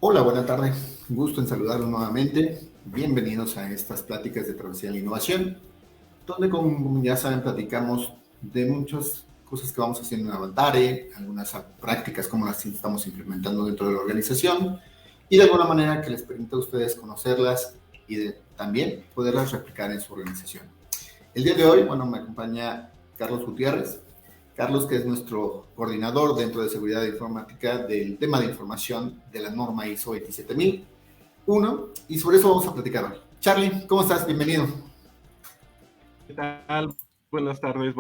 Hola, buena tarde. Gusto en saludarlos nuevamente. Bienvenidos a estas pláticas de travesía de la innovación, donde, como ya saben, platicamos de muchas cosas que vamos haciendo en Avantare, algunas prácticas como las que estamos implementando dentro de la organización y de alguna manera que les permita a ustedes conocerlas y también poderlas replicar en su organización. El día de hoy, bueno, me acompaña Carlos Gutiérrez. Carlos, que es nuestro coordinador dentro de seguridad informática del tema de información de la norma ISO 27001, y sobre eso vamos a platicar hoy. Charlie, ¿cómo estás? Bienvenido. ¿Qué tal? Buenas tardes,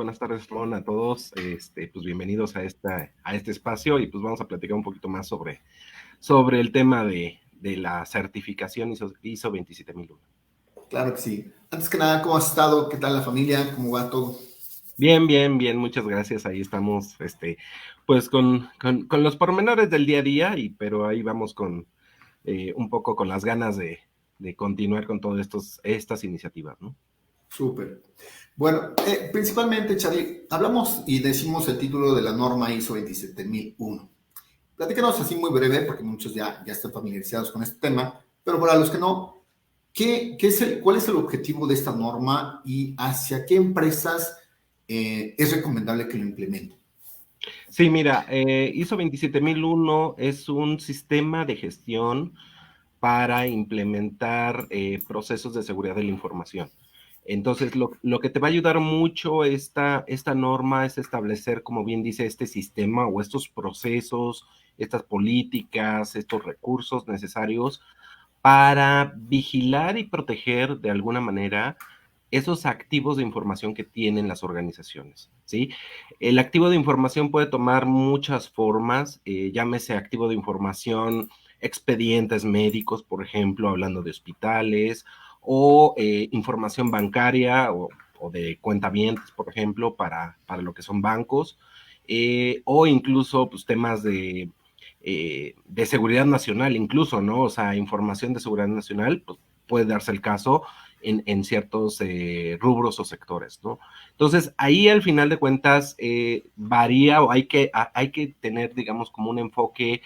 Ron, a todos. Pues bienvenidos a este espacio y pues vamos a platicar un poquito más sobre el tema de la certificación ISO 27001. Claro que sí. Antes que nada, ¿cómo has estado? ¿Qué tal la familia? ¿Cómo va todo? Bien, muchas gracias. Ahí estamos, pues con los pormenores del día a día, pero ahí vamos con un poco con las ganas de continuar con todas estas iniciativas, ¿no? Súper. Bueno, principalmente, Charlie, hablamos y decimos el título de la norma ISO 27001. Platícanos así muy breve, porque muchos ya están familiarizados con este tema, pero para los que no, ¿cuál es el objetivo de esta norma y hacia qué empresas es recomendable que lo implementen? Sí, mira, ISO 27001 es un sistema de gestión para implementar procesos de seguridad de la información. Entonces, lo que te va a ayudar mucho esta norma es establecer, como bien dice, este sistema o estos procesos, estas políticas, estos recursos necesarios para vigilar y proteger de alguna manera esos activos de información que tienen las organizaciones, ¿sí? El activo de información puede tomar muchas formas, llámese activo de información, expedientes médicos, por ejemplo, hablando de hospitales, o información bancaria o de cuentavientes, por ejemplo, para lo que son bancos, o incluso pues, temas de seguridad nacional, incluso, ¿no? O sea, información de seguridad nacional, pues puede darse el caso en ciertos rubros o sectores, ¿no? Entonces, ahí al final de cuentas varía o hay que tener, digamos, como un enfoque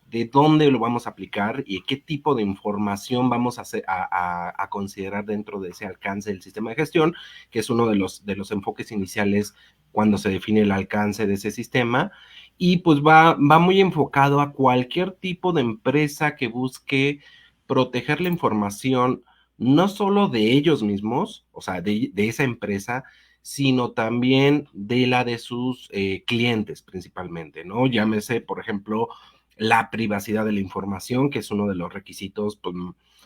de dónde lo vamos a aplicar y qué tipo de información vamos a considerar dentro de ese alcance del sistema de gestión, que es uno de los enfoques iniciales cuando se define el alcance de ese sistema. Y pues va muy enfocado a cualquier tipo de empresa que busque proteger la información no solo de ellos mismos, o sea, de esa empresa, sino también de la de sus clientes principalmente, ¿no? Llámese, por ejemplo, la privacidad de la información, que es uno de los requisitos pues,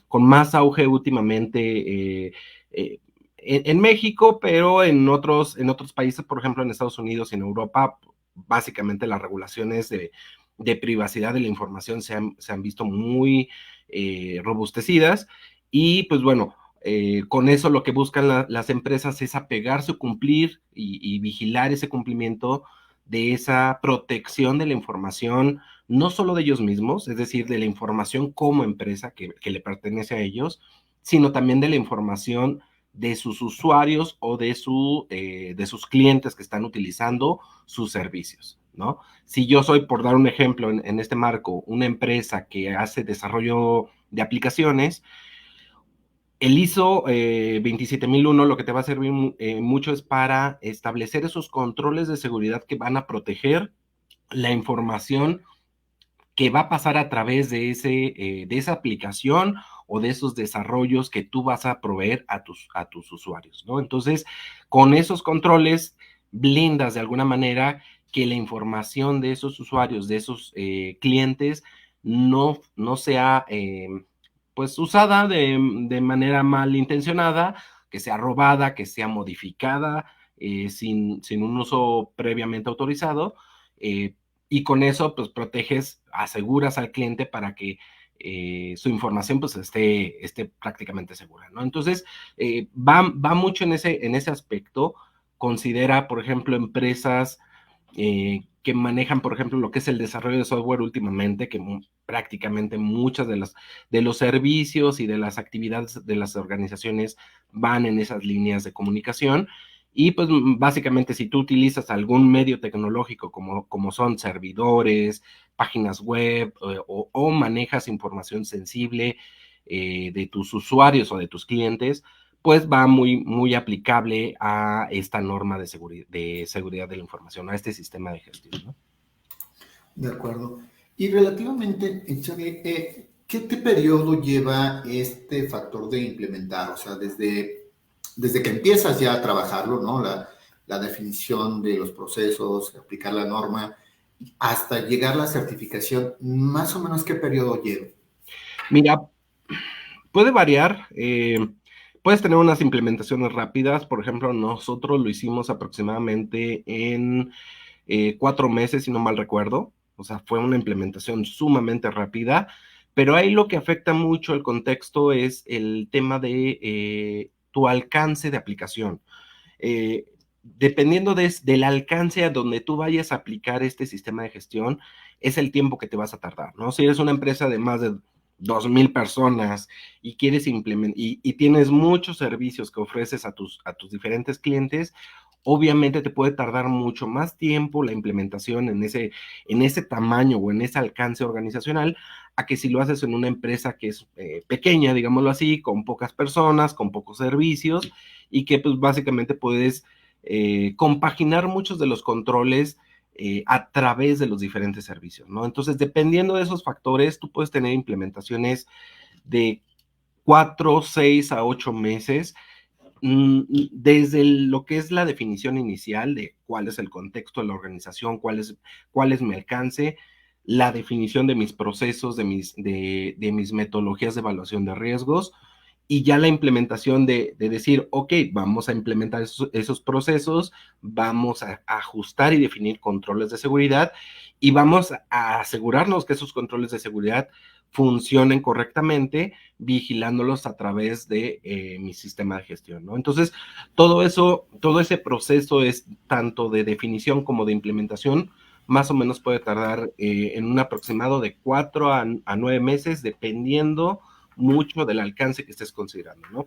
con más auge últimamente en México, pero en otros países, por ejemplo, en Estados Unidos y en Europa, básicamente las regulaciones de privacidad de la información se han visto muy robustecidas y pues bueno, con eso lo que buscan las empresas es apegarse o cumplir y vigilar ese cumplimiento de esa protección de la información, no solo de ellos mismos, es decir, de la información como empresa que le pertenece a ellos, sino también de la información de sus usuarios o de sus clientes que están utilizando sus servicios, ¿no? Si yo soy, por dar un ejemplo en este marco, una empresa que hace desarrollo de aplicaciones, el ISO 27001 lo que te va a servir mucho es para establecer esos controles de seguridad que van a proteger la información que va a pasar a través de esa aplicación o de esos desarrollos que tú vas a proveer a tus usuarios, ¿no? Entonces, con esos controles, blindas de alguna manera que la información de esos usuarios, de esos clientes, no sea pues usada de manera malintencionada, que sea robada, que sea modificada sin un uso previamente autorizado, eh, y con eso pues proteges, aseguras al cliente para que su información pues esté prácticamente segura, ¿no? Entonces, va mucho en ese aspecto. Considera, por ejemplo, empresas que manejan, por ejemplo, lo que es el desarrollo de software últimamente, que prácticamente muchas de los servicios y de las actividades de las organizaciones van en esas líneas de comunicación. Y pues básicamente si tú utilizas algún medio tecnológico como son servidores, páginas web o manejas información sensible de tus usuarios o de tus clientes, pues va muy aplicable a esta norma de seguridad de la información, a este sistema de gestión, ¿no? De acuerdo. Y relativamente, Charlie, ¿qué periodo lleva este factor de implementar? O sea, desde que empiezas ya a trabajarlo, ¿no? La definición de los procesos, aplicar la norma, hasta llegar a la certificación, más o menos, ¿qué periodo lleva? Mira, puede variar. Puedes tener unas implementaciones rápidas. Por ejemplo, nosotros lo hicimos aproximadamente en 4 meses, si no mal recuerdo. O sea, fue una implementación sumamente rápida. Pero ahí lo que afecta mucho el contexto es el tema de tu alcance de aplicación. Dependiendo del alcance a donde tú vayas a aplicar este sistema de gestión, es el tiempo que te vas a tardar, ¿no? Si eres una empresa de más de 2,000 personas y quieres implementar y tienes muchos servicios que ofreces a tus diferentes clientes, obviamente te puede tardar mucho más tiempo la implementación en ese tamaño o en ese alcance organizacional, a que si lo haces en una empresa que es pequeña, digámoslo así, con pocas personas, con pocos servicios, y que pues básicamente puedes compaginar muchos de los controles a través de los diferentes servicios, ¿no? Entonces, dependiendo de esos factores, tú puedes tener implementaciones de 4, 6 a 8 meses, desde lo que es la definición inicial de cuál es el contexto de la organización, cuál es mi alcance, la definición de mis procesos, de mis metodologías de evaluación de riesgos, y ya la implementación de decir, ok, vamos a implementar esos procesos, vamos a ajustar y definir controles de seguridad y vamos a asegurarnos que esos controles de seguridad funcionen correctamente, vigilándolos a través de mi sistema de gestión, ¿no? Entonces, todo eso, todo ese proceso es tanto de definición como de implementación, más o menos puede tardar en un aproximado de 4 a 9 meses, dependiendo mucho del alcance que estés considerando, ¿no?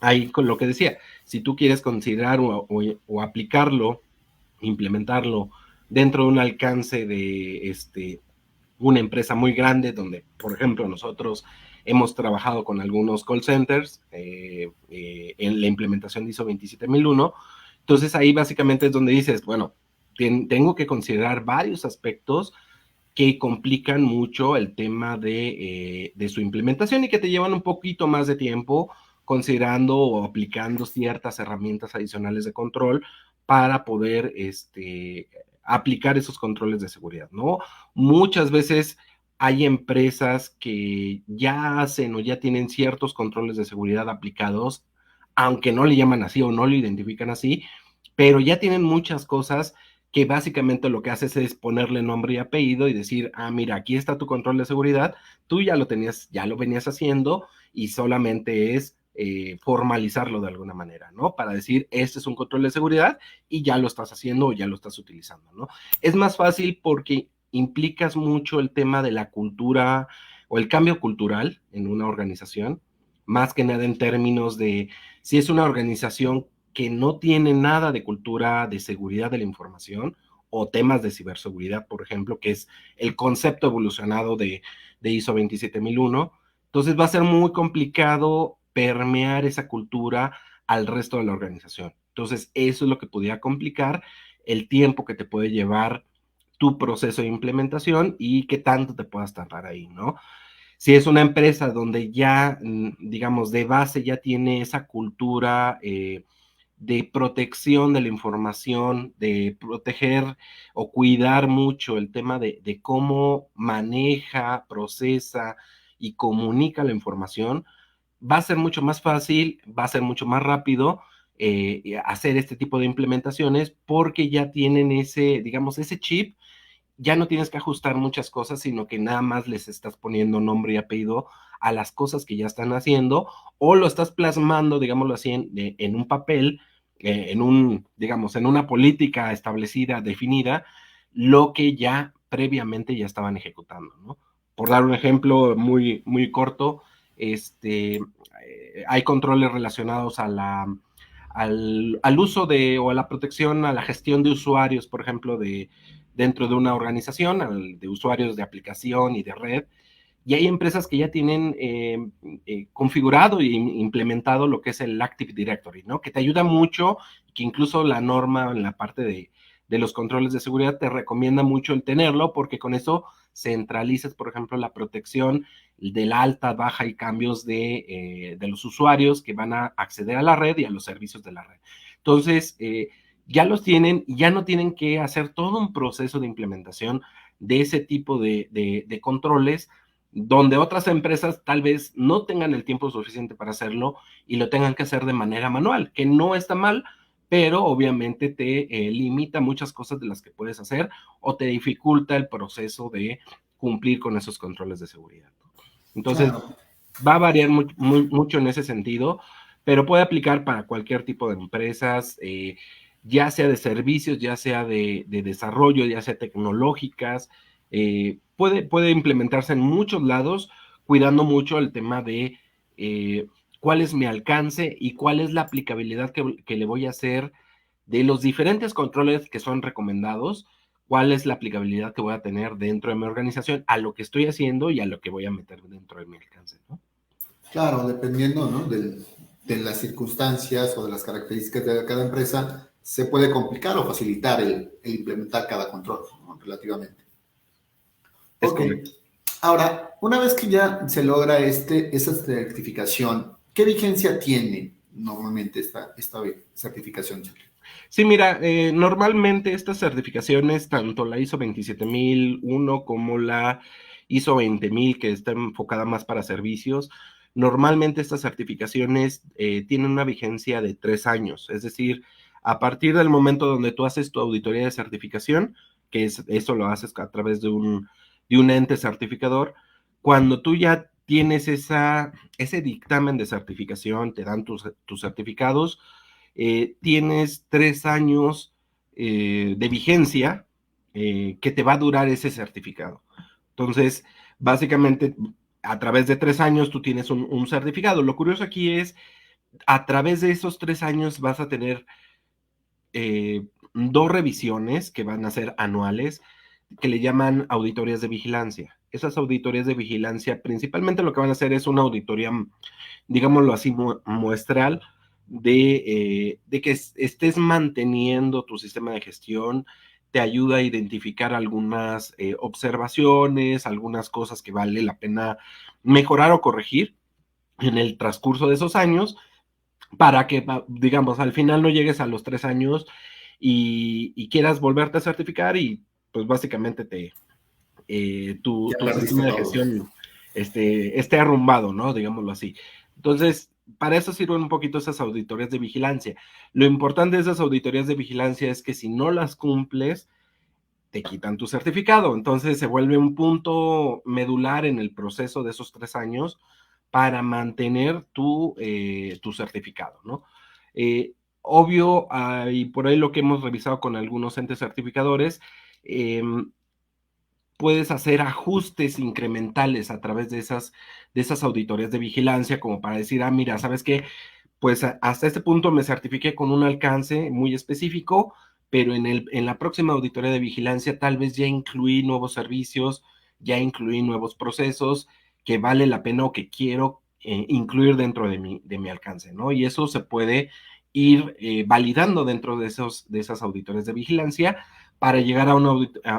Ahí con lo que decía, si tú quieres considerar o aplicarlo, implementarlo dentro de un alcance de una empresa muy grande, donde, por ejemplo, nosotros hemos trabajado con algunos call centers en la implementación de ISO 27001, entonces ahí básicamente es donde dices, bueno, tengo que considerar varios aspectos que complican mucho el tema de su implementación y que te llevan un poquito más de tiempo considerando o aplicando ciertas herramientas adicionales de control para poder aplicar esos controles de seguridad, ¿no? Muchas veces hay empresas que ya hacen o ya tienen ciertos controles de seguridad aplicados, aunque no le llaman así o no lo identifican así, pero ya tienen muchas cosas que básicamente lo que haces es ponerle nombre y apellido y decir, ah, mira, aquí está tu control de seguridad, tú ya lo tenías, ya lo venías haciendo y solamente es formalizarlo de alguna manera, ¿no? Para decir, este es un control de seguridad y ya lo estás haciendo o ya lo estás utilizando, ¿no? Es más fácil porque implicas mucho el tema de la cultura o el cambio cultural en una organización, más que nada en términos de si es una organización que no tiene nada de cultura de seguridad de la información o temas de ciberseguridad, por ejemplo, que es el concepto evolucionado de ISO 27001. Entonces va a ser muy complicado permear esa cultura al resto de la organización. Entonces eso es lo que podría complicar el tiempo que te puede llevar tu proceso de implementación y qué tanto te puedas tardar ahí, ¿no? Si es una empresa donde ya, digamos, de base ya tiene esa cultura de protección de la información, de proteger o cuidar mucho el tema de cómo maneja, procesa y comunica la información, va a ser mucho más fácil, va a ser mucho más rápido hacer este tipo de implementaciones porque ya tienen ese, digamos, ese chip, ya no tienes que ajustar muchas cosas, sino que nada más les estás poniendo nombre y apellido a las cosas que ya están haciendo o lo estás plasmando, digámoslo así, en un papel, digamos, en una política establecida, definida, lo que ya previamente ya estaban ejecutando, ¿no? Por dar un ejemplo muy corto, hay controles relacionados al uso o a la protección, a la gestión de usuarios, por ejemplo, dentro de una organización, de usuarios de aplicación y de red. Y hay empresas que ya tienen configurado e implementado lo que es el Active Directory, ¿no? Que te ayuda mucho, que incluso la norma en la parte de los controles de seguridad te recomienda mucho el tenerlo, porque con eso centralizas, por ejemplo, la protección de la alta, baja y cambios de los usuarios que van a acceder a la red y a los servicios de la red. Entonces, ya los tienen y ya no tienen que hacer todo un proceso de implementación de ese tipo de controles, donde otras empresas tal vez no tengan el tiempo suficiente para hacerlo y lo tengan que hacer de manera manual, que no está mal, pero obviamente te limita muchas cosas de las que puedes hacer o te dificulta el proceso de cumplir con esos controles de seguridad. Entonces, Claro. va a variar mucho en ese sentido, pero puede aplicar para cualquier tipo de empresas, ya sea de servicios, ya sea de desarrollo, ya sea tecnológicas, puede implementarse en muchos lados, cuidando mucho el tema de cuál es mi alcance y cuál es la aplicabilidad que le voy a hacer de los diferentes controles que son recomendados, cuál es la aplicabilidad que voy a tener dentro de mi organización a lo que estoy haciendo y a lo que voy a meter dentro de mi alcance, ¿no? Claro, dependiendo, ¿no? De las circunstancias o de las características de cada empresa, se puede complicar o facilitar el implementar cada control, ¿no? Relativamente. Es Ok. correcto. Ahora, una vez que ya se logra esa certificación, ¿qué vigencia tiene normalmente esta certificación? Sí, mira, normalmente estas certificaciones, tanto la ISO 27001 como la ISO 20000, que está enfocada más para servicios, normalmente estas certificaciones tienen una vigencia de 3 años. Es decir, a partir del momento donde tú haces tu auditoría de certificación, eso lo haces a través de un ente certificador, cuando tú ya tienes ese dictamen de certificación, te dan tus certificados, tienes 3 años de vigencia que te va a durar ese certificado. Entonces, básicamente, a través de 3 años tú tienes un certificado. Lo curioso aquí es, a través de esos 3 años vas a tener 2 revisiones que van a ser anuales, que le llaman auditorías de vigilancia. Esas auditorías de vigilancia, principalmente lo que van a hacer es una auditoría, digámoslo así, muestral de que estés manteniendo tu sistema de gestión, te ayuda a identificar algunas observaciones, algunas cosas que vale la pena mejorar o corregir en el transcurso de esos años, para que, digamos, al final no llegues a los 3 años y quieras volverte a certificar y pues básicamente tu Ya perdiste sistema de todo. gestión esté arrumbado, ¿no? Digámoslo así. Entonces, para eso sirven un poquito esas auditorías de vigilancia. Lo importante de esas auditorías de vigilancia es que si no las cumples, te quitan tu certificado. Entonces se vuelve un punto medular en el proceso de esos 3 años para mantener tu certificado, ¿no? Obvio, y por ahí lo que hemos revisado con algunos entes certificadores, puedes hacer ajustes incrementales a través de esas auditorías de vigilancia, como para decir, mira, ¿sabes qué? Pues hasta este punto me certifiqué con un alcance muy específico, pero en la próxima auditoría de vigilancia tal vez ya incluí nuevos servicios, ya incluí nuevos procesos que vale la pena o que quiero incluir dentro de mi alcance, ¿no? Y eso se puede ir validando dentro de esas auditorías de vigilancia para llegar a una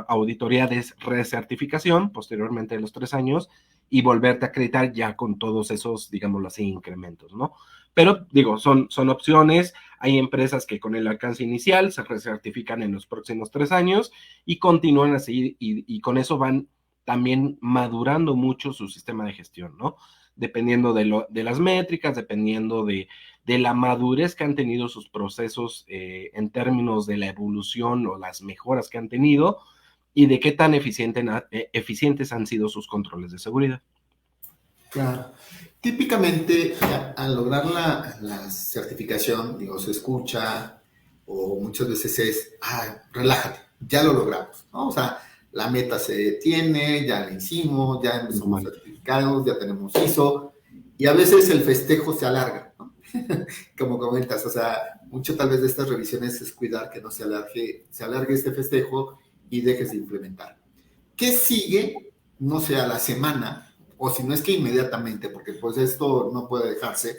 auditoría de recertificación posteriormente de los 3 años y volverte a acreditar ya con todos esos, digámoslo así, incrementos, ¿no? Pero digo, son opciones. Hay empresas que con el alcance inicial se recertifican en los próximos 3 años y continúan así y con eso van también madurando mucho su sistema de gestión, ¿no? Dependiendo de las métricas, dependiendo de la madurez que han tenido sus procesos en términos de la evolución o las mejoras que han tenido y de qué tan eficientes han sido sus controles de seguridad. Claro. Típicamente, al lograr la certificación, digo, se escucha o muchas veces es, relájate, ya lo logramos, ¿no? O sea, la meta se tiene, ya la hicimos, ya somos certificados, ya tenemos ISO, y a veces el festejo se alarga, ¿no? Como comentas, o sea, mucho tal vez de estas revisiones es cuidar que no se alargue este festejo y dejes de implementar. ¿Qué sigue? No sé, a la semana, o si no es que inmediatamente, porque pues esto no puede dejarse.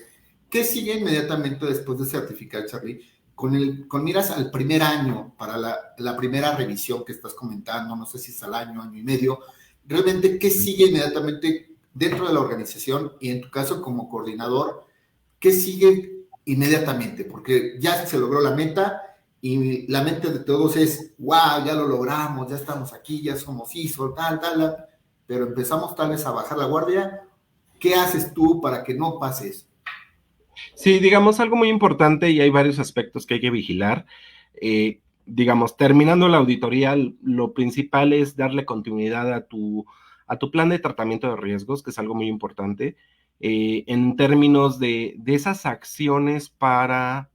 ¿Qué sigue inmediatamente después de certificar, Charlie? Con miras al primer año, para la primera revisión que estás comentando, no sé si es al año, año y medio, realmente, ¿qué sigue inmediatamente dentro de la organización y en tu caso como coordinador? ¿Qué sigue inmediatamente? Porque ya se logró la meta y la mente de todos es, wow, ya lo logramos, ya estamos aquí, ya somos ISO, tal, tal, pero empezamos tal vez a bajar la guardia. ¿Qué haces tú para que no pase eso? Sí, digamos algo muy importante y hay varios aspectos que hay que vigilar. Digamos, terminando la auditoría, lo principal es darle continuidad a tu plan de tratamiento de riesgos, que es algo muy importante, en términos de esas acciones para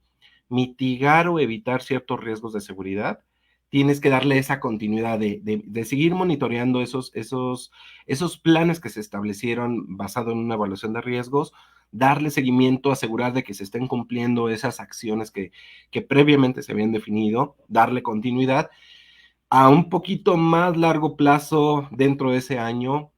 mitigar o evitar ciertos riesgos de seguridad. Tienes que darle esa continuidad de seguir monitoreando esos planes que se establecieron basado en una evaluación de riesgos, darle seguimiento, asegurar de que se estén cumpliendo esas acciones que previamente se habían definido, darle continuidad a un poquito más largo plazo dentro de ese año,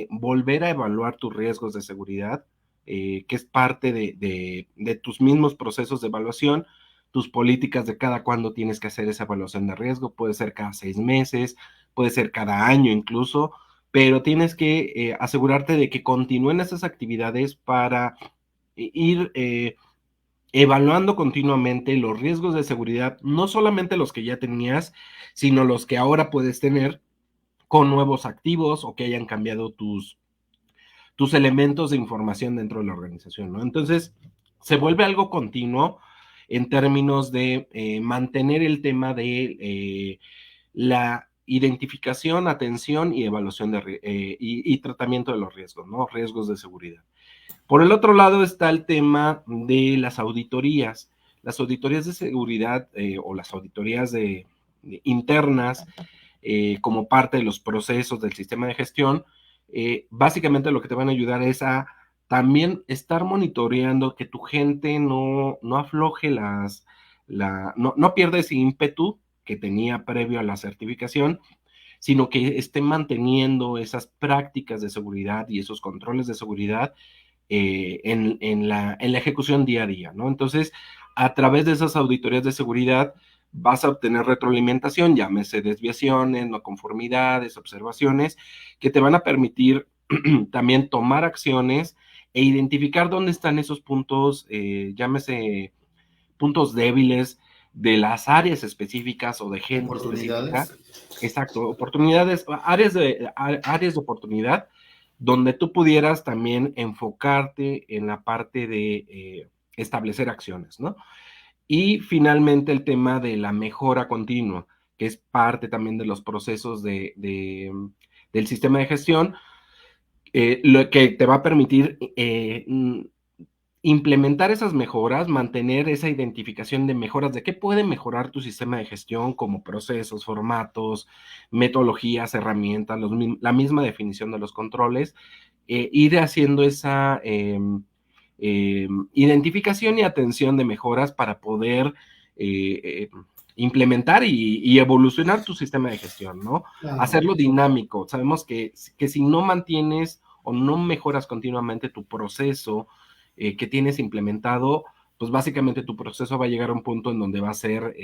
volver a evaluar tus riesgos de seguridad, que es parte de tus mismos procesos de evaluación, tus políticas de cada cuándo tienes que hacer esa evaluación de riesgo, puede ser cada 6 meses, puede ser cada año incluso, pero tienes que asegurarte de que continúen esas actividades para ir evaluando continuamente los riesgos de seguridad, no solamente los que ya tenías, sino los que ahora puedes tener con nuevos activos o que hayan cambiado tus elementos de información dentro de la organización, ¿no? Entonces, se vuelve algo continuo en términos de mantener el tema de la identificación, atención y evaluación y tratamiento de los riesgos, ¿no? Riesgos de seguridad. Por el otro lado está el tema de las auditorías. Las auditorías de seguridad o las auditorías internas como parte de los procesos del sistema de gestión, básicamente lo que te van a ayudar es a también estar monitoreando que tu gente no afloje no pierda ese ímpetu que tenía previo a la certificación, sino que esté manteniendo esas prácticas de seguridad y esos controles de seguridad en la ejecución día a día, ¿no? Entonces, a través de esas auditorías de seguridad vas a obtener retroalimentación, llámese desviaciones, no conformidades, observaciones, que te van a permitir también tomar acciones e identificar dónde están esos puntos, llámese puntos débiles de las áreas específicas o de gente específica. Oportunidades. Exacto, oportunidades, áreas de oportunidad donde tú pudieras también enfocarte en la parte de establecer acciones, ¿no? Y finalmente el tema de la mejora continua, que es parte también de los procesos del sistema de gestión, lo que te va a permitir implementar esas mejoras, mantener esa identificación de mejoras, de qué puede mejorar tu sistema de gestión como procesos, formatos, metodologías, herramientas, la misma definición de los controles, ir haciendo esa identificación y atención de mejoras para poder implementar y evolucionar tu sistema de gestión, ¿no? Claro. Hacerlo dinámico. Sabemos que si no mantienes o no mejoras continuamente tu proceso que tienes implementado, pues básicamente tu proceso va a llegar a un punto en donde va a ser,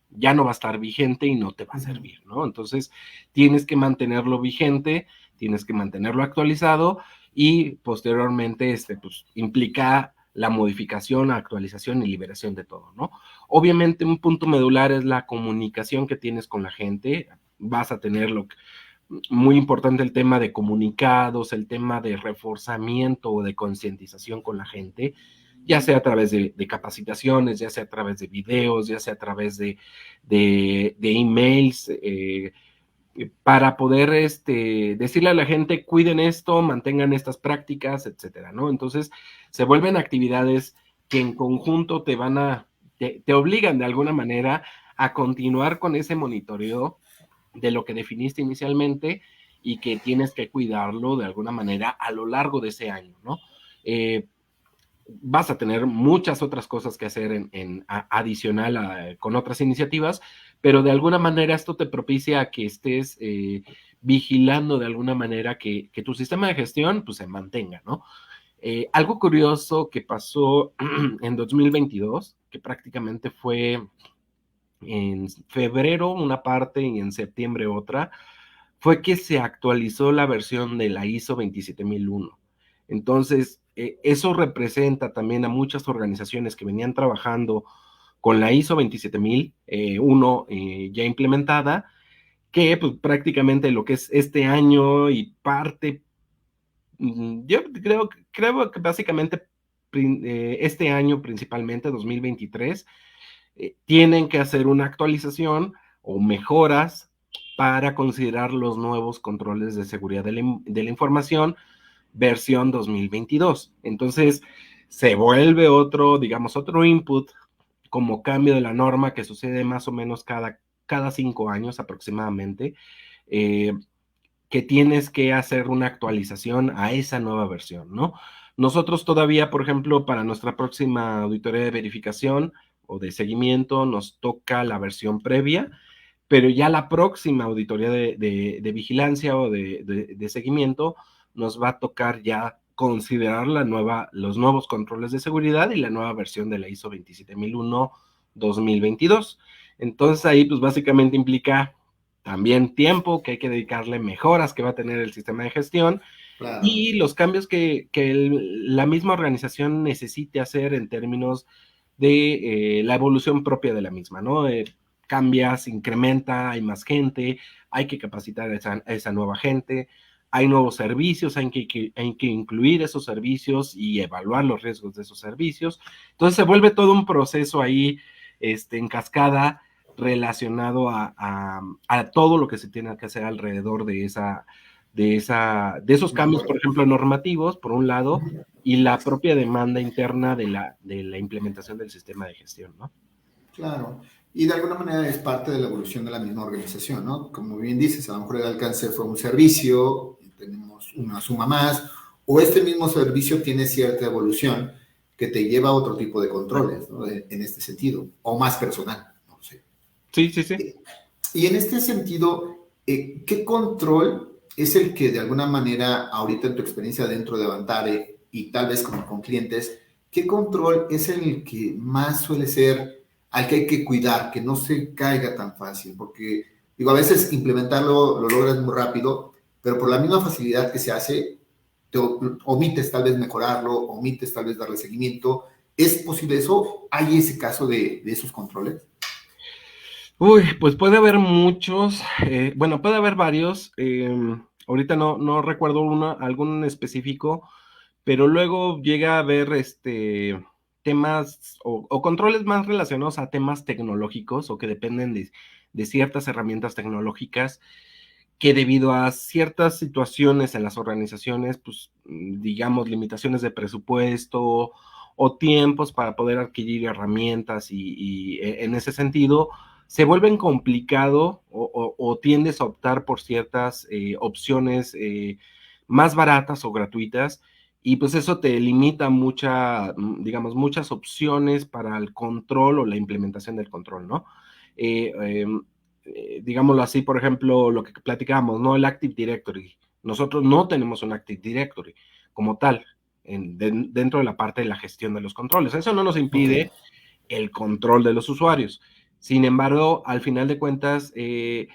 ya no va a estar vigente y no te va a servir, ¿no? Entonces, tienes que mantenerlo vigente, tienes que mantenerlo actualizado y posteriormente, pues, implica la modificación, actualización y liberación de todo, ¿no? Obviamente, un punto medular es la comunicación que tienes con la gente. Vas a tener muy importante el tema de comunicados, el tema de reforzamiento o de concientización con la gente, ya sea a través de capacitaciones, ya sea a través de videos, ya sea a través de emails, para poder decirle a la gente, cuiden esto, mantengan estas prácticas, etcétera, ¿no? Entonces, se vuelven actividades que en conjunto te obligan de alguna manera a continuar con ese monitoreo de lo que definiste inicialmente y que tienes que cuidarlo de alguna manera a lo largo de ese año, ¿no? Eh, vas a tener muchas otras cosas que hacer adicional con otras iniciativas, pero de alguna manera esto te propicia que estés vigilando de alguna manera que tu sistema de gestión pues se mantenga, ¿no? Algo curioso que pasó en 2022, que prácticamente fue en febrero una parte y en septiembre otra, fue que se actualizó la versión de la ISO 27001. Entonces, eso representa también a muchas organizaciones que venían trabajando con la ISO 27001 ya implementada, que pues, prácticamente lo que es este año y parte, yo creo que básicamente este año principalmente, 2023, tienen que hacer una actualización o mejoras para considerar los nuevos controles de seguridad de la información versión 2022. Entonces, se vuelve otro, digamos, otro input como cambio de la norma que sucede más o menos cada 5 años aproximadamente, eh, que tienes que hacer una actualización a esa nueva versión, ¿no? Nosotros todavía, por ejemplo, para nuestra próxima auditoría de verificación o de seguimiento, nos toca la versión previa, pero ya la próxima auditoría de vigilancia o de seguimiento nos va a tocar ya considerar los nuevos controles de seguridad y la nueva versión de la ISO 27001 2022. Entonces ahí pues básicamente implica también tiempo que hay que dedicarle, mejoras que va a tener el sistema de gestión, Claro. y los cambios que la misma organización necesite hacer en términos de la evolución propia de la misma, ¿no? Cambia, se incrementa, hay más gente, hay que capacitar a esa nueva gente, hay nuevos servicios, hay que incluir esos servicios y evaluar los riesgos de esos servicios. Entonces se vuelve todo un proceso ahí en cascada relacionado a todo lo que se tiene que hacer alrededor de esos cambios, por ejemplo, normativos, por un lado, y la propia demanda interna de la implementación del sistema de gestión, ¿no? Claro. Y de alguna manera es parte de la evolución de la misma organización, ¿no? Como bien dices, a lo mejor el alcance fue un servicio, tenemos una suma más, o este mismo servicio tiene cierta evolución que te lleva a otro tipo de controles, ¿no? En este sentido, o más personal, no sé. Sí, sí, sí. Y en este sentido, ¿qué control es el que de alguna manera, ahorita en tu experiencia dentro de Avantare y tal vez con clientes, qué control es el que más suele ser al que hay que cuidar, que no se caiga tan fácil? Porque, digo, a veces implementarlo lo logras muy rápido, pero por la misma facilidad que se hace, te omites tal vez mejorarlo, omites tal vez darle seguimiento. ¿Es posible eso? ¿Hay ese caso de esos controles? Uy, pues puede haber muchos, bueno, puede haber varios, ahorita no recuerdo algún específico, pero luego llega a haber temas o controles más relacionados a temas tecnológicos o que dependen de ciertas herramientas tecnológicas que debido a ciertas situaciones en las organizaciones, pues digamos limitaciones de presupuesto o tiempos para poder adquirir herramientas y en ese sentido se vuelven complicado o tiendes a optar por ciertas opciones más baratas o gratuitas, y pues eso te limita digamos, muchas opciones para el control o la implementación del control, ¿no? Eh, eh, digámoslo así, por ejemplo, lo que platicábamos, ¿no? El Active Directory. Nosotros no tenemos un Active Directory como tal dentro de la parte de la gestión de los controles. Eso no nos impide Ok. el control de los usuarios. Sin embargo, al final de cuentas, ese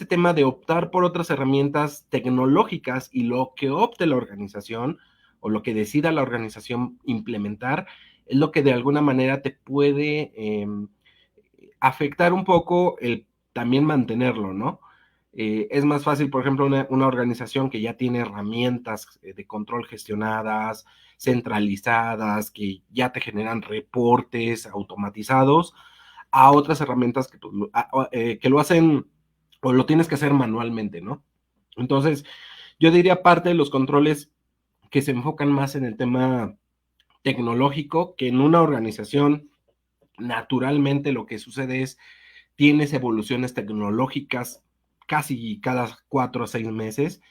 tema de optar por otras herramientas tecnológicas y lo que opte la organización o lo que decida la organización implementar es lo que de alguna manera te puede afectar un poco el también mantenerlo, ¿no? Es más fácil, por ejemplo, una organización que ya tiene herramientas de control gestionadas, centralizadas, que ya te generan reportes automatizados, a otras herramientas que lo hacen o lo tienes que hacer manualmente, ¿no? Entonces, yo diría parte de los controles que se enfocan más en el tema tecnológico, que en una organización naturalmente lo que sucede es tienes evoluciones tecnológicas casi cada 4 o 6 meses.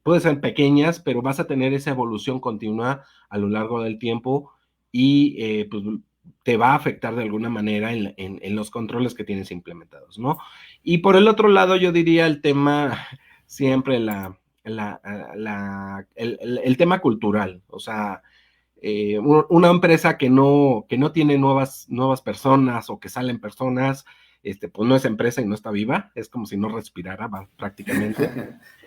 pueden ser pequeñas, pero vas a tener esa evolución continua a lo largo del tiempo y pues te va a afectar de alguna manera en los controles que tienes implementados, ¿no? Y por el otro lado, yo diría el tema, siempre el tema cultural, o sea, una empresa que no tiene nuevas personas o que salen personas, pues no es empresa y no está viva, es como si no respirara prácticamente.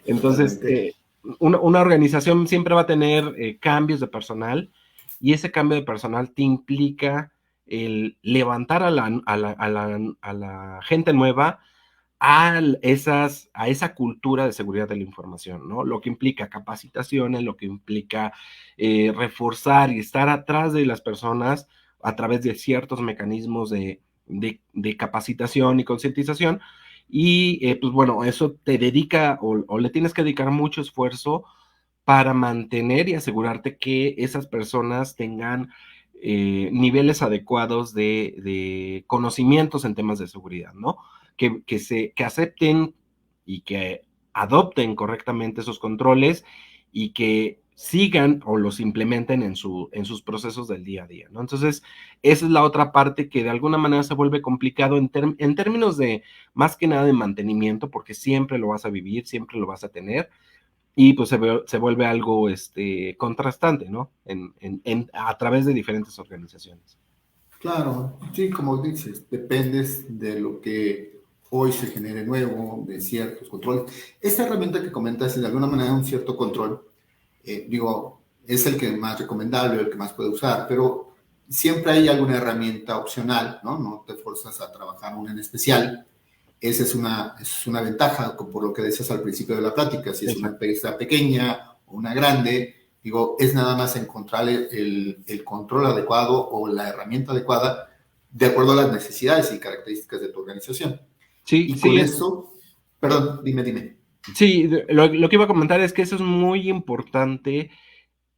Entonces, Totalmente. una organización siempre va a tener cambios de personal y ese cambio de personal te implica el levantar a la gente nueva a esa cultura de seguridad de la información, ¿no? Lo que implica capacitaciones, lo que implica reforzar y estar atrás de las personas a través de ciertos mecanismos de capacitación y concientización. Y pues bueno, eso te dedica o le tienes que dedicar mucho esfuerzo para mantener y asegurarte que esas personas tengan niveles adecuados de conocimientos en temas de seguridad, ¿no? Que acepten y que adopten correctamente esos controles y que sigan o los implementen en sus procesos del día a día, ¿no? Entonces, esa es la otra parte que de alguna manera se vuelve complicado en términos de, más que nada de mantenimiento, porque siempre lo vas a vivir, siempre lo vas a tener, y pues se vuelve algo contrastante, ¿no? A través de diferentes organizaciones. Claro, sí, como dices, dependes de lo que hoy se genere nuevo, de ciertos controles. Esta herramienta que comentas, de alguna manera, un cierto control, digo, es el que más recomendable, el que más puede usar, pero siempre hay alguna herramienta opcional, ¿no? No te forzas a trabajar una en especial. Esa es una ventaja, por lo que decías al principio de la plática, si es una Exacto. empresa pequeña o una grande, digo, es nada más encontrar el control adecuado o la herramienta adecuada de acuerdo a las necesidades y características de tu organización. Sí, Y con sí, eso, perdón, dime. sí, lo que iba a comentar es que eso es muy importante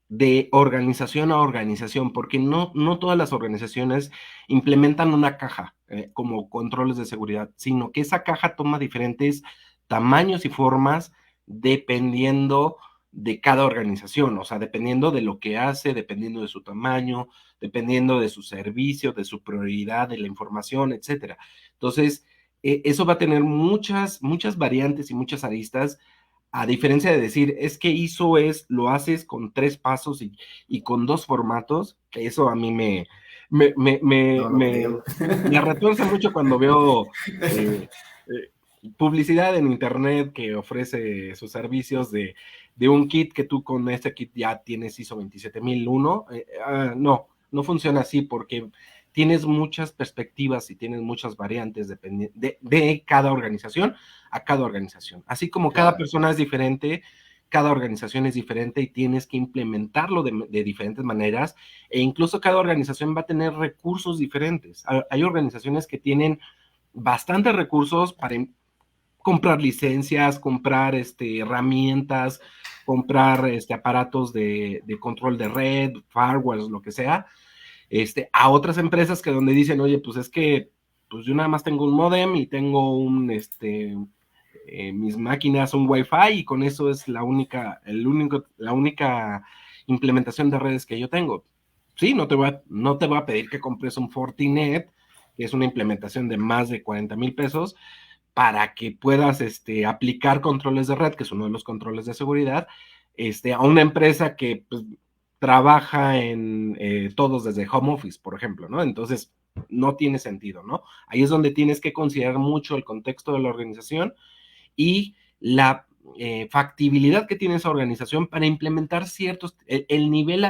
de organización a organización, porque no todas las organizaciones implementan una caja como controles de seguridad, sino que esa caja toma diferentes tamaños y formas dependiendo de cada organización, o sea, dependiendo de lo que hace, dependiendo de su tamaño, dependiendo de su servicio, de su prioridad, de la información, etcétera. Entonces, eso va a tener muchas variantes y muchas aristas, a diferencia de decir, es que ISO lo haces con 3 pasos y con 2 formatos, que eso a mí me, me, me, No lo me, creo. me retuerce mucho cuando veo eh, publicidad en internet que ofrece sus servicios de un kit que tú con ese kit ya tienes ISO 27001. No funciona así porque tienes muchas perspectivas y tienes muchas variantes de cada organización a cada organización. Así como cada Claro. persona es diferente, cada organización es diferente y tienes que implementarlo de diferentes maneras, e incluso cada organización va a tener recursos diferentes. Hay organizaciones que tienen bastantes recursos para comprar licencias, comprar herramientas, comprar aparatos de control de red, firewalls, lo que sea, a otras empresas que donde dicen, oye, pues es que pues yo nada más tengo un modem y tengo mis máquinas un Wi-Fi y con eso es la única implementación de redes que yo tengo. Sí, no te voy a pedir que compres un Fortinet, que es una implementación de más de 40,000 pesos, para que puedas aplicar controles de red, que es uno de los controles de seguridad, a una empresa que pues, trabaja en todos desde home office, por ejemplo, ¿no? Entonces, no tiene sentido, ¿no? Ahí es donde tienes que considerar mucho el contexto de la organización y la factibilidad que tiene esa organización para implementar el nivel,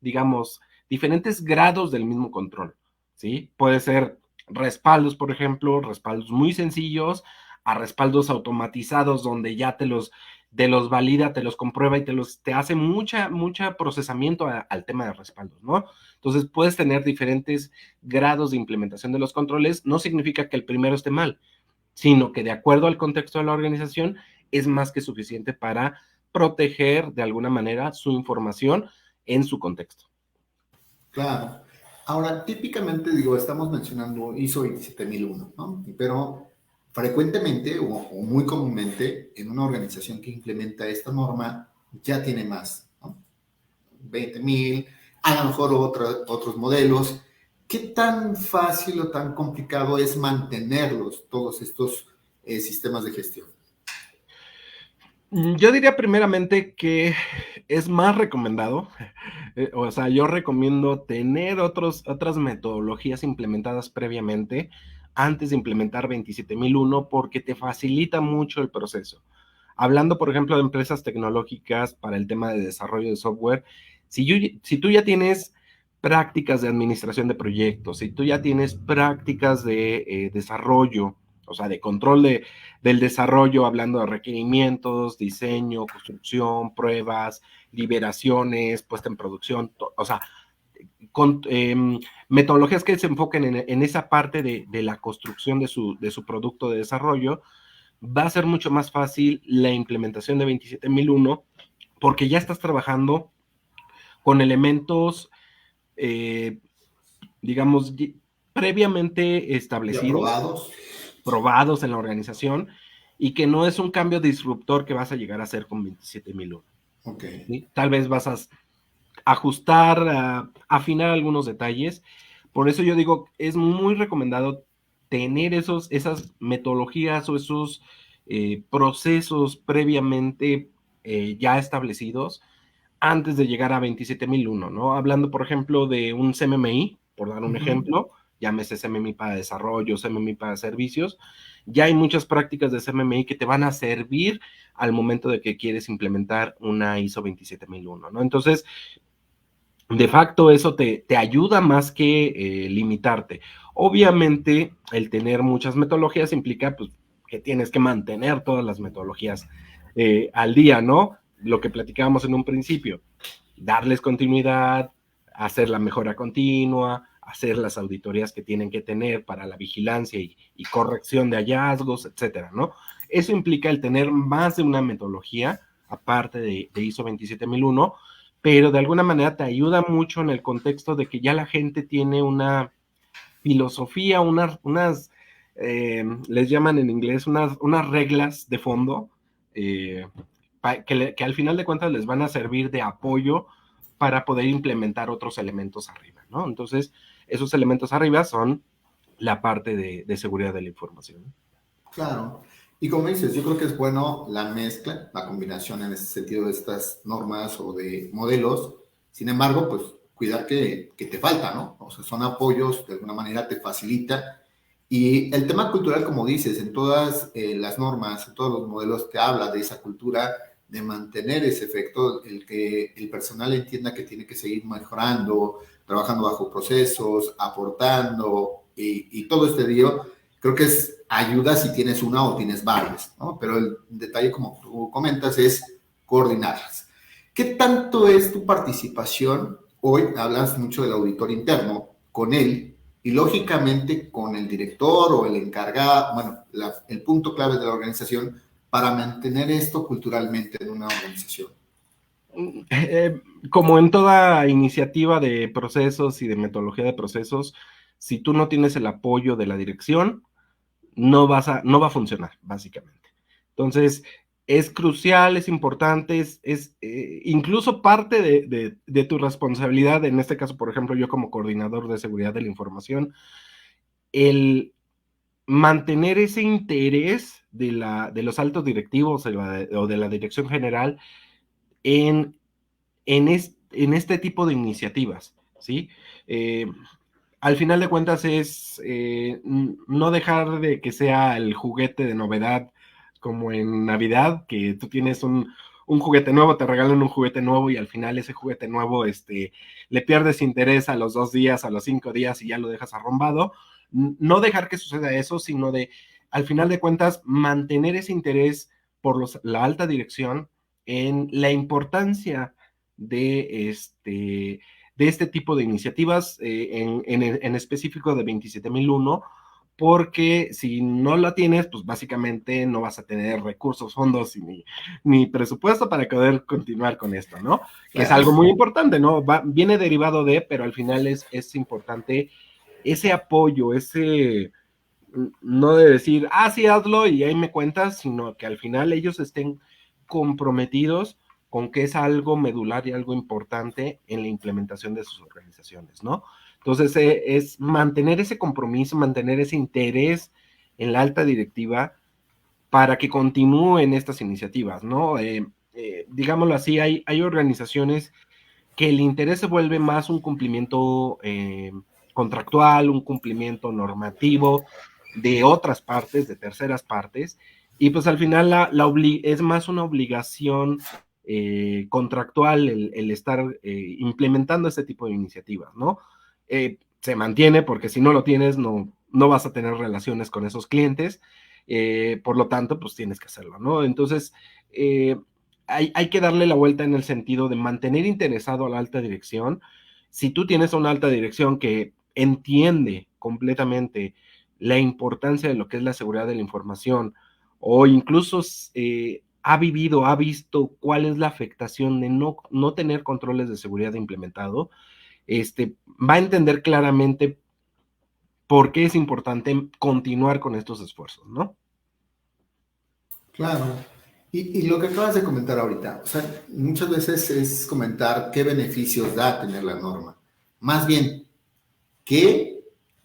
digamos, diferentes grados del mismo control, ¿sí? Puede ser respaldos, por ejemplo, respaldos muy sencillos, a respaldos automatizados donde ya te los valida, te los comprueba y te hace mucha procesamiento al tema de respaldos, ¿no? Entonces puedes tener diferentes grados de implementación de los controles, no significa que el primero esté mal, sino que de acuerdo al contexto de la organización es más que suficiente para proteger de alguna manera su información en su contexto. Claro. Ahora, típicamente, digo, estamos mencionando ISO 27001, ¿no? Pero frecuentemente o muy comúnmente en una organización que implementa esta norma ya tiene más, ¿no? 20,000, a lo mejor otros modelos. ¿Qué tan fácil o tan complicado es mantenerlos, todos estos sistemas de gestión? Yo diría primeramente que es más recomendado, o sea, yo recomiendo tener otras metodologías implementadas previamente antes de implementar 27001 porque te facilita mucho el proceso. Hablando, por ejemplo, de empresas tecnológicas para el tema de desarrollo de software, si tú ya tienes prácticas de administración de proyectos, si tú ya tienes prácticas de desarrollo, o sea, de control del desarrollo, hablando de requerimientos, diseño, construcción, pruebas, liberaciones, puesta en producción, o sea, con metodologías que se enfoquen en esa parte de la construcción de su producto de desarrollo, va a ser mucho más fácil la implementación de 27001 porque ya estás trabajando con elementos, digamos, previamente ¿Ya establecidos, probados? probados en la organización, y que no es un cambio disruptor que vas a llegar a hacer con 27001. Ok. ¿Sí? Tal vez vas a ajustar, afinar algunos detalles. Por eso yo digo, es muy recomendado tener esas metodologías o esos procesos previamente ya establecidos antes de llegar a 27001, ¿no? Hablando, por ejemplo, de un CMMI, por dar un ejemplo, llámese CMMI para desarrollo, CMMI para servicios, ya hay muchas prácticas de CMMI que te van a servir al momento de que quieres implementar una ISO 27001, ¿no? Entonces, de facto, eso te ayuda más que limitarte. Obviamente, el tener muchas metodologías implica pues, que tienes que mantener todas las metodologías al día, ¿no? Lo que platicábamos en un principio, darles continuidad, hacer la mejora continua, hacer las auditorías que tienen que tener para la vigilancia y corrección de hallazgos, etcétera, ¿no? Eso implica el tener más de una metodología, aparte de ISO 27001, pero de alguna manera te ayuda mucho en el contexto de que ya la gente tiene una filosofía, les llaman en inglés, unas reglas de fondo que al final de cuentas les van a servir de apoyo para poder implementar otros elementos arriba, ¿no? Entonces, esos elementos arriba son la parte de seguridad de la información. Claro. Y como dices, yo creo que es bueno la mezcla, la combinación en ese sentido de estas normas o de modelos. Sin embargo, pues cuidar que te falta, ¿no? O sea, son apoyos, de alguna manera te facilita. Y el tema cultural, como dices, en todas las normas, en todos los modelos te habla de esa cultura, de mantener ese efecto, el que el personal entienda que tiene que seguir mejorando, trabajando bajo procesos, aportando y todo este lío. Creo que es ayuda si tienes una o tienes varias, ¿no? Pero el detalle, como tú comentas, es coordinarlas. ¿Qué tanto es tu participación? Hoy hablas mucho del auditor interno, con él, y lógicamente con el director o el encargado, bueno, el punto clave de la organización para mantener esto culturalmente en una organización. Como en toda iniciativa de procesos y de metodología de procesos, si tú no tienes el apoyo de la dirección, no va a funcionar, básicamente. Entonces, es crucial, es importante, es incluso parte de tu responsabilidad, en este caso, por ejemplo, yo como coordinador de seguridad de la información, el mantener ese interés de los altos directivos o de la dirección general en este tipo de iniciativas, ¿sí? Al final de cuentas es no dejar de que sea el juguete de novedad como en Navidad, que tú tienes un juguete nuevo, te regalan un juguete nuevo y al final ese juguete nuevo le pierdes interés a los 2 días, a los 5 días y ya lo dejas arrumbado. No dejar que suceda eso, sino de, al final de cuentas, mantener ese interés por la alta dirección en la importancia de este tipo de iniciativas, en específico de 27001, porque si no la tienes, pues básicamente no vas a tener recursos, fondos ni presupuesto para poder continuar con esto, ¿no? Que es algo muy importante, ¿no? Viene derivado de, pero al final es importante ese apoyo, no de decir, sí, hazlo y ahí me cuentas, sino que al final ellos estén comprometidos con que es algo medular y algo importante en la implementación de sus organizaciones, ¿no? Entonces, es mantener ese compromiso, mantener ese interés en la alta directiva para que continúen estas iniciativas, ¿no? Digámoslo así, hay organizaciones que el interés se vuelve más un cumplimiento contractual, un cumplimiento normativo de otras partes, de terceras partes, y pues al final es más una obligación contractual el estar implementando este tipo de iniciativas, ¿no? Se mantiene porque si no lo tienes no vas a tener relaciones con esos clientes, por lo tanto, pues tienes que hacerlo, ¿no? Entonces, hay que darle la vuelta en el sentido de mantener interesado a la alta dirección. Si tú tienes una alta dirección que entiende completamente la importancia de lo que es la seguridad de la información, o incluso ha visto cuál es la afectación de no tener controles de seguridad implementado, va a entender claramente por qué es importante continuar con estos esfuerzos, ¿no? Claro. Y lo que acabas de comentar ahorita, o sea, muchas veces es comentar qué beneficios da tener la norma. Más bien,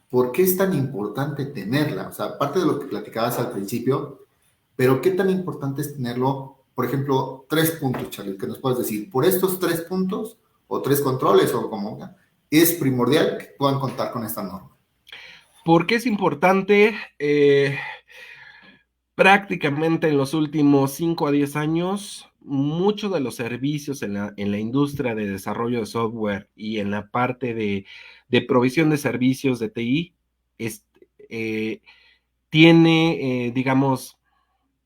¿por qué es tan importante tenerla? O sea, aparte de lo que platicabas al principio, pero ¿qué tan importante es tenerlo? Por ejemplo, 3 puntos, Charlie, que nos puedes decir, por estos 3 puntos o 3 controles o como es primordial que puedan contar con esta norma. ¿Por qué es importante? Prácticamente en los últimos 5 a 10 años, muchos de los servicios en la industria de desarrollo de software y en la parte de provisión de servicios de TI tiene, digamos,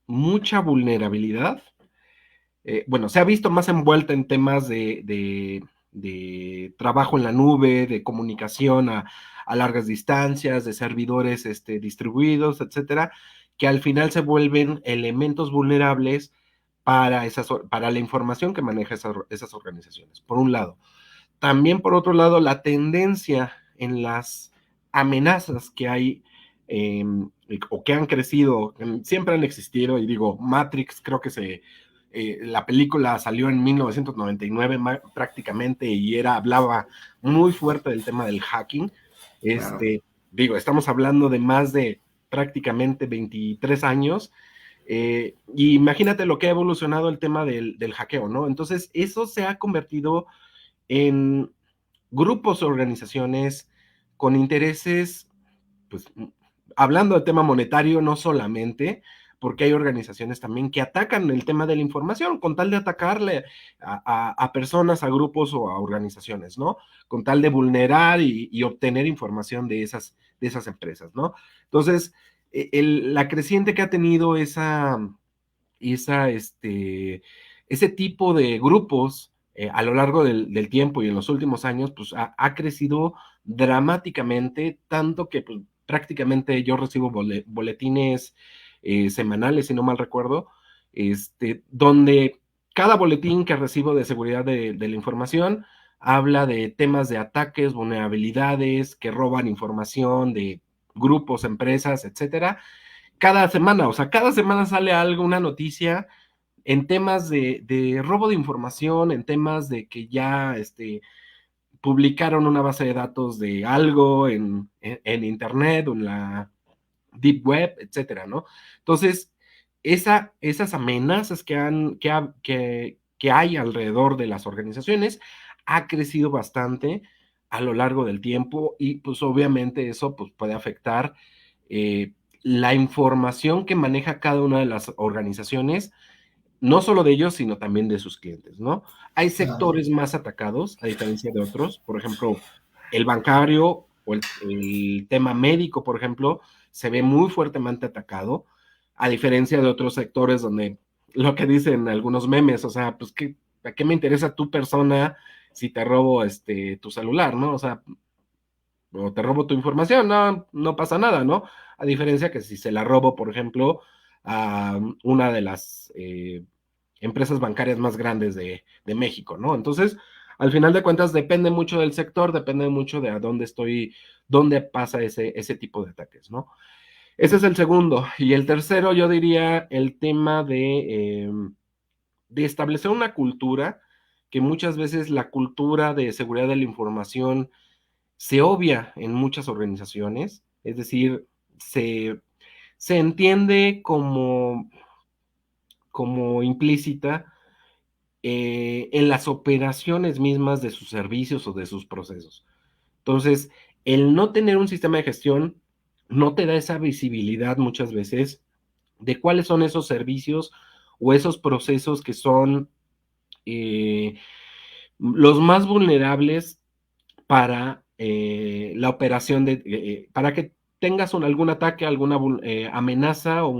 mucha vulnerabilidad. Bueno, se ha visto más envuelta en temas de trabajo en la nube, de comunicación a largas distancias, de servidores distribuidos, etcétera, que al final se vuelven elementos vulnerables para la información que maneja esas organizaciones, por un lado. También, por otro lado, la tendencia en las amenazas que hay o que han crecido, siempre han existido, y digo, Matrix creo que la película salió en 1999 prácticamente y hablaba muy fuerte del tema del hacking. Claro. Digo, estamos hablando de más de prácticamente 23 años. Y imagínate lo que ha evolucionado el tema del hackeo, ¿no? Entonces, eso se ha convertido en grupos o organizaciones con intereses, pues, hablando del tema monetario, no solamente, porque hay organizaciones también que atacan el tema de la información con tal de atacarle a personas, a grupos o a organizaciones, ¿no? Con tal de vulnerar y obtener información de esas empresas, ¿no? Entonces, la creciente que ha tenido ese tipo de grupos a lo largo del tiempo y en los últimos años, pues ha crecido dramáticamente, tanto que pues, prácticamente yo recibo boletines semanales, si no mal recuerdo, donde cada boletín que recibo de seguridad de la información habla de temas de ataques, vulnerabilidades, que roban información de grupos, empresas, etcétera. Cada semana, o sea, cada semana sale algo, una noticia en temas de robo de información, en temas de que ya publicaron una base de datos de algo en Internet o en la Deep Web, etcétera, ¿no? Entonces, esas amenazas que hay alrededor de las organizaciones ha crecido bastante a lo largo del tiempo y pues obviamente eso pues, puede afectar la información que maneja cada una de las organizaciones, no solo de ellos, sino también de sus clientes, ¿no? Hay Claro. sectores más atacados, a diferencia de otros, por ejemplo, el bancario o el tema médico, por ejemplo, se ve muy fuertemente atacado, a diferencia de otros sectores donde lo que dicen algunos memes, o sea, pues, ¿a qué me interesa tu persona si te robo tu celular, ¿no? O sea, o te robo tu información, no pasa nada, ¿no? A diferencia que si se la robo, por ejemplo, a una de las empresas bancarias más grandes de México, ¿no? Entonces, al final de cuentas, depende mucho del sector, depende mucho de a dónde pasa ese tipo de ataques, ¿no? Ese es el segundo. Y el tercero, yo diría el tema de establecer una cultura, que muchas veces la cultura de seguridad de la información se obvia en muchas organizaciones, es decir, se entiende como implícita en las operaciones mismas de sus servicios o de sus procesos. Entonces, el no tener un sistema de gestión no te da esa visibilidad muchas veces de cuáles son esos servicios o esos procesos que son los más vulnerables para la operación para que tengas algún ataque, alguna amenaza o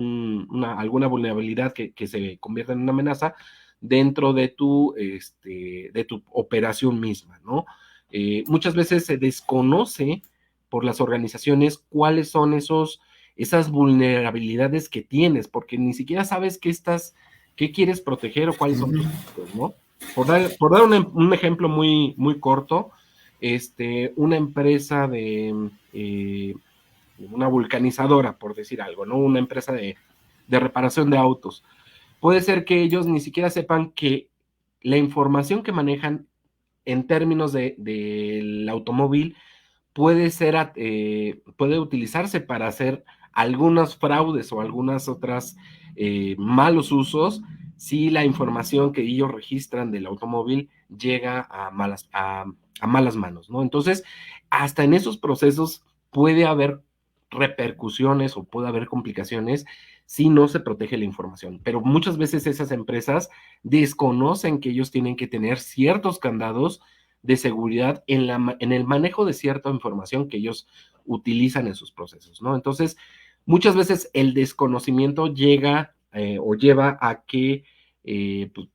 alguna vulnerabilidad que se convierta en una amenaza dentro de tu operación misma, ¿no? Muchas veces se desconoce por las organizaciones cuáles son esas vulnerabilidades que tienes, porque ni siquiera sabes qué quieres proteger o cuáles son tus riesgos, ¿no? Por dar un ejemplo muy, muy corto, una empresa una vulcanizadora, por decir algo, ¿no? Una empresa de reparación de autos. Puede ser que ellos ni siquiera sepan que la información que manejan en términos del automóvil puede utilizarse para hacer algunos fraudes o algunas otras malos usos si la información que ellos registran del automóvil llega a malas manos, ¿no? Entonces, hasta en esos procesos puede haber repercusiones o puede haber complicaciones si no se protege la información. Pero muchas veces esas empresas desconocen que ellos tienen que tener ciertos candados de seguridad en el manejo de cierta información que ellos utilizan en sus procesos, ¿no? Entonces, muchas veces el desconocimiento llega o lleva a que pues,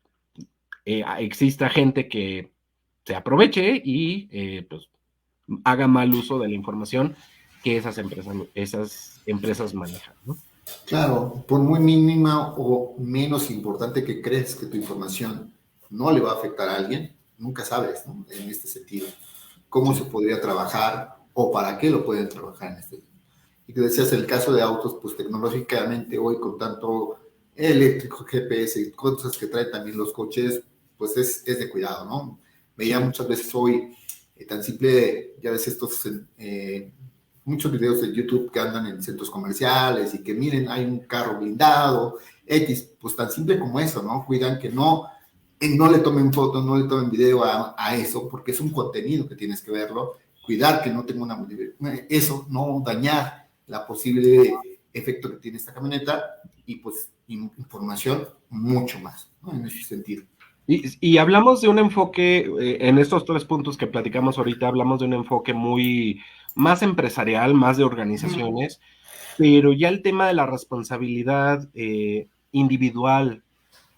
exista gente que se aproveche y pues haga mal uso de la información que esas empresas manejan, ¿no? Claro, por muy mínima o menos importante que crees que tu información no le va a afectar a alguien, nunca sabes, ¿no? En este sentido, cómo se podría trabajar o para qué lo pueden trabajar en este. Y te decías, el caso de autos, pues tecnológicamente hoy con tanto eléctrico, GPS y cosas que traen también los coches, pues es de cuidado, ¿no? Veía Sí. muchas veces hoy, tan simple, ya ves estos muchos videos de YouTube que andan en centros comerciales y que miren, hay un carro blindado, X, pues tan simple como eso, ¿no? Cuidan que no le tomen fotos, no le tomen video a eso, porque es un contenido que tienes que verlo, cuidar que no tenga eso, no dañar la posible efecto que tiene esta camioneta y pues información mucho más, ¿no? En ese sentido. Y hablamos de un enfoque, en estos 3 puntos que platicamos ahorita, hablamos de un enfoque más empresarial, más de organizaciones, pero ya el tema de la responsabilidad individual,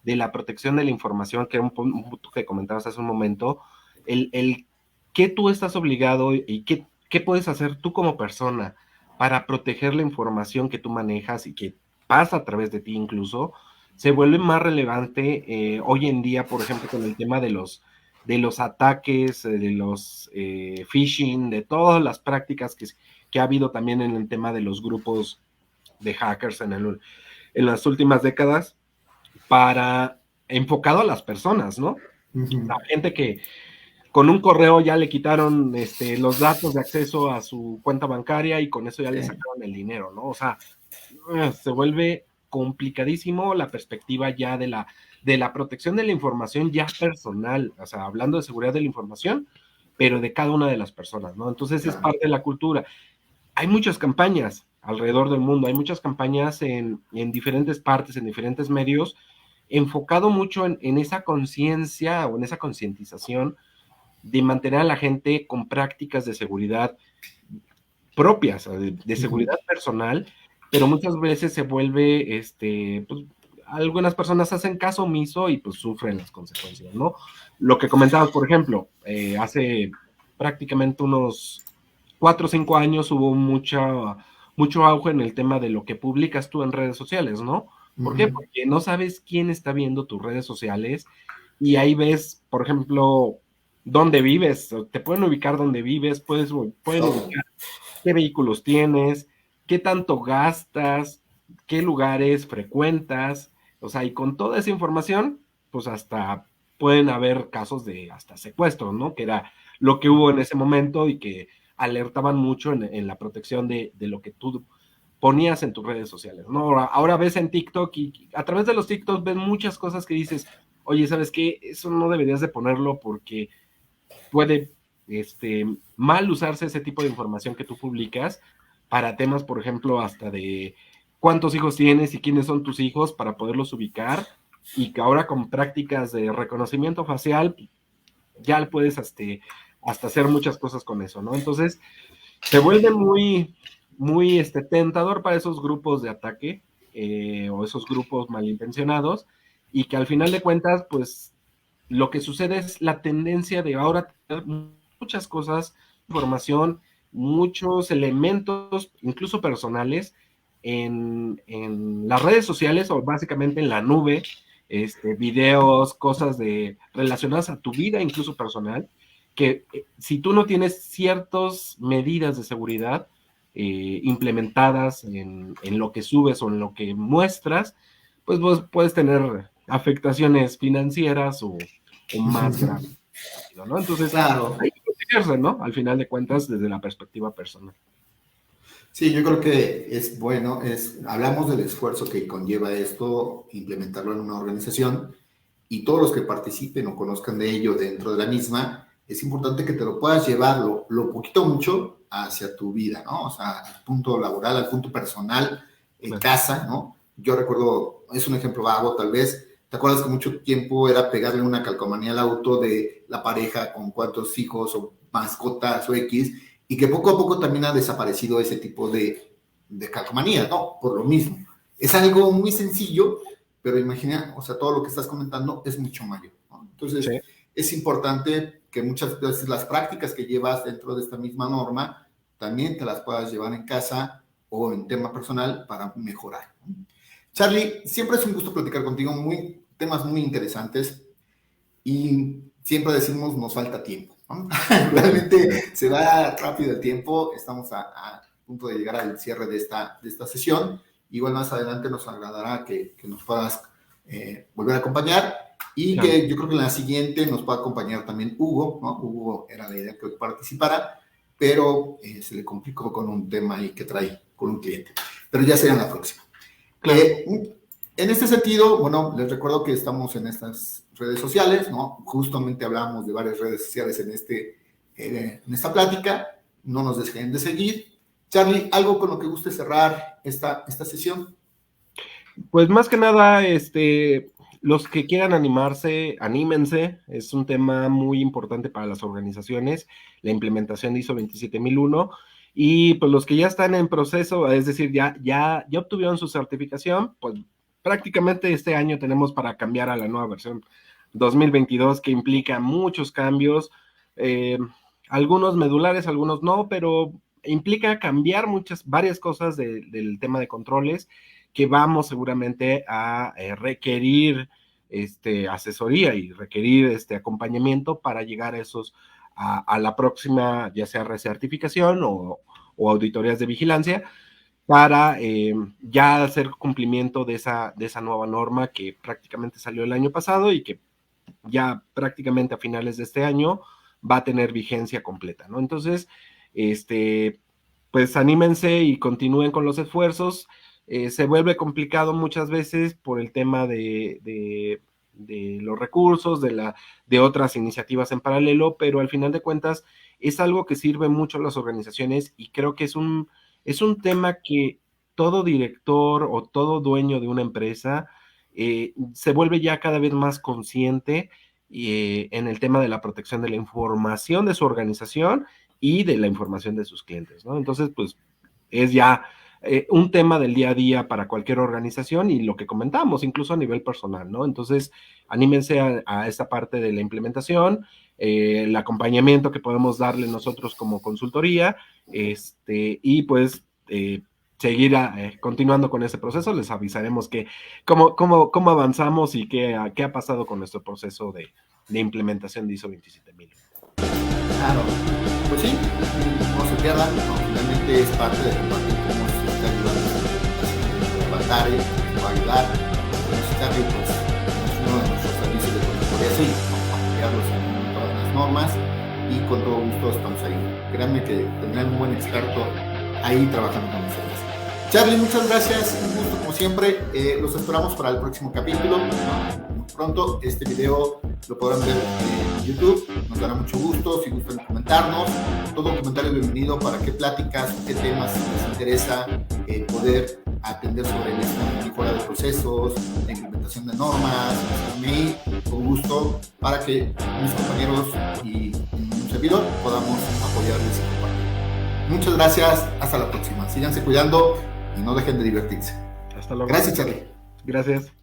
de la protección de la información, que era un punto que comentabas hace un momento, el qué tú estás obligado y qué puedes hacer tú como persona para proteger la información que tú manejas y que pasa a través de ti incluso, se vuelve más relevante hoy en día, por ejemplo, con el tema de los ataques, de los phishing, de todas las prácticas que ha habido también en el tema de los grupos de hackers en las últimas décadas, enfocado a las personas, ¿no? La gente que con un correo ya le quitaron los datos de acceso a su cuenta bancaria y con eso ya le sacaron el dinero, ¿no? O sea, se vuelve complicadísimo la perspectiva ya de la protección de la información ya personal, o sea, hablando de seguridad de la información, pero de cada una de las personas, ¿no? Entonces es parte de la cultura. Hay muchas campañas alrededor del mundo, hay muchas campañas en diferentes partes, en diferentes medios, enfocado mucho en esa conciencia o en esa concientización de mantener a la gente con prácticas de seguridad propias, de seguridad personal, pero muchas veces se vuelve, pues, algunas personas hacen caso omiso y pues sufren las consecuencias, ¿no? Lo que comentabas, por ejemplo, hace prácticamente unos 4 o 5 años hubo mucho auge en el tema de lo que publicas tú en redes sociales, ¿no? ¿Por qué? Porque no sabes quién está viendo tus redes sociales y ahí ves, por ejemplo, dónde vives, te pueden ubicar dónde vives, pueden ubicar qué vehículos tienes, qué tanto gastas, qué lugares frecuentas, o sea, y con toda esa información, pues hasta pueden haber casos de hasta secuestro, ¿no? Que era lo que hubo en ese momento y que alertaban mucho en la protección de lo que tú ponías en tus redes sociales, ¿no? Ahora ves en TikTok y a través de los TikTok ves muchas cosas que dices, oye, ¿sabes qué? Eso no deberías de ponerlo porque puede mal usarse ese tipo de información que tú publicas para temas, por ejemplo, hasta de cuántos hijos tienes y quiénes son tus hijos para poderlos ubicar y que ahora con prácticas de reconocimiento facial ya puedes hasta hacer muchas cosas con eso, ¿no? Entonces, se vuelve muy tentador para esos grupos de ataque o esos grupos malintencionados y que al final de cuentas, pues lo que sucede es la tendencia de ahora tener muchas cosas, información, muchos elementos, incluso personales, en las redes sociales o básicamente en la nube, videos, cosas relacionadas a tu vida, incluso personal, que si tú no tienes ciertas medidas de seguridad implementadas en lo que subes o en lo que muestras, pues vos puedes tener afectaciones financieras o más graves, ¿no? Entonces, Claro. hay que protegerse, ¿no? Al final de cuentas, desde la perspectiva personal. Sí, yo creo que es bueno, hablamos del esfuerzo que conlleva esto, implementarlo en una organización, y todos los que participen o conozcan de ello dentro de la misma, es importante que te lo puedas llevar lo poquito o mucho hacia tu vida, ¿no? O sea, al punto laboral, al punto personal, en casa, ¿no? Yo recuerdo, es un ejemplo vago tal vez, ¿te acuerdas que mucho tiempo era pegarle una calcomanía al auto de la pareja con cuántos hijos o mascotas o X, y que poco a poco también ha desaparecido ese tipo de calcomanía, ¿no? Por lo mismo. Es algo muy sencillo, pero imagina, o sea, todo lo que estás comentando es mucho mayor, ¿no? Entonces, sí, es importante que muchas veces las prácticas que llevas dentro de esta misma norma también te las puedas llevar en casa o en tema personal para mejorar. Charlie, siempre es un gusto platicar contigo, temas muy interesantes y siempre decimos nos falta tiempo, ¿no? Realmente se va rápido el tiempo, estamos a punto de llegar al cierre de esta sesión. Igual más adelante nos agradará que nos puedas volver a acompañar y claro, que yo creo que en la siguiente nos pueda acompañar también Hugo, ¿no? Hugo era la idea que participara, pero se le complicó con un tema ahí que trae con un cliente, pero ya será en la próxima. Claro. En este sentido, bueno, les recuerdo que estamos en estas redes sociales, ¿no? Justamente hablamos de varias redes sociales en esta plática, no nos dejen de seguir. Charlie, ¿algo con lo que guste cerrar esta sesión? Pues más que nada, los que quieran animarse, anímense, es un tema muy importante para las organizaciones, la implementación de ISO 27001, y pues los que ya están en proceso, es decir, ya obtuvieron su certificación, pues prácticamente este año tenemos para cambiar a la nueva versión 2022, que implica muchos cambios, algunos medulares, algunos no, pero implica cambiar varias cosas del tema de controles, que vamos seguramente a requerir asesoría y requerir acompañamiento para llegar a la próxima, ya sea recertificación o auditorías de vigilancia, para ya hacer cumplimiento de esa nueva norma que prácticamente salió el año pasado y que ya prácticamente a finales de este año va a tener vigencia completa, ¿no? Entonces, pues anímense y continúen con los esfuerzos. Se vuelve complicado muchas veces por el tema de los recursos, de otras iniciativas en paralelo, pero al final de cuentas es algo que sirve mucho a las organizaciones y creo que es un tema que todo director o todo dueño de una empresa se vuelve ya cada vez más consciente en el tema de la protección de la información de su organización y de la información de sus clientes, ¿no? Entonces, pues es ya un tema del día a día para cualquier organización y lo que comentamos, incluso a nivel personal, ¿no? Entonces, anímense a esta parte de la implementación, el acompañamiento que podemos darle nosotros como consultoría, y pues seguir continuando con ese proceso. Les avisaremos cómo avanzamos y qué ha pasado con nuestro proceso de implementación de ISO 27000. Claro, pues sí, no se pierdan, ¿no? Finalmente es parte de compartir cómo es Avantare, que va a ayudar. Entonces, Charlie, pues, es uno de nuestros servicios de consultoría, sí, apoyarlos en todas las normas, y con todo gusto estamos ahí. Créanme que tendrán un buen experto ahí trabajando con ustedes. Charlie, muchas gracias, un gusto como siempre. Los esperamos para el próximo capítulo. Muy pronto este video lo podrán ver en YouTube. Nos dará mucho gusto si gustan comentarnos. Todo comentario es bienvenido para qué pláticas, qué temas les interesa poder atender sobre esta mejora de procesos, la implementación de normas, MI, con gusto, para que mis compañeros y un servidor podamos apoyarles y compartir. Muchas gracias, hasta la próxima. Síganse cuidando y no dejen de divertirse. Hasta luego. Gracias, Charlie. Gracias.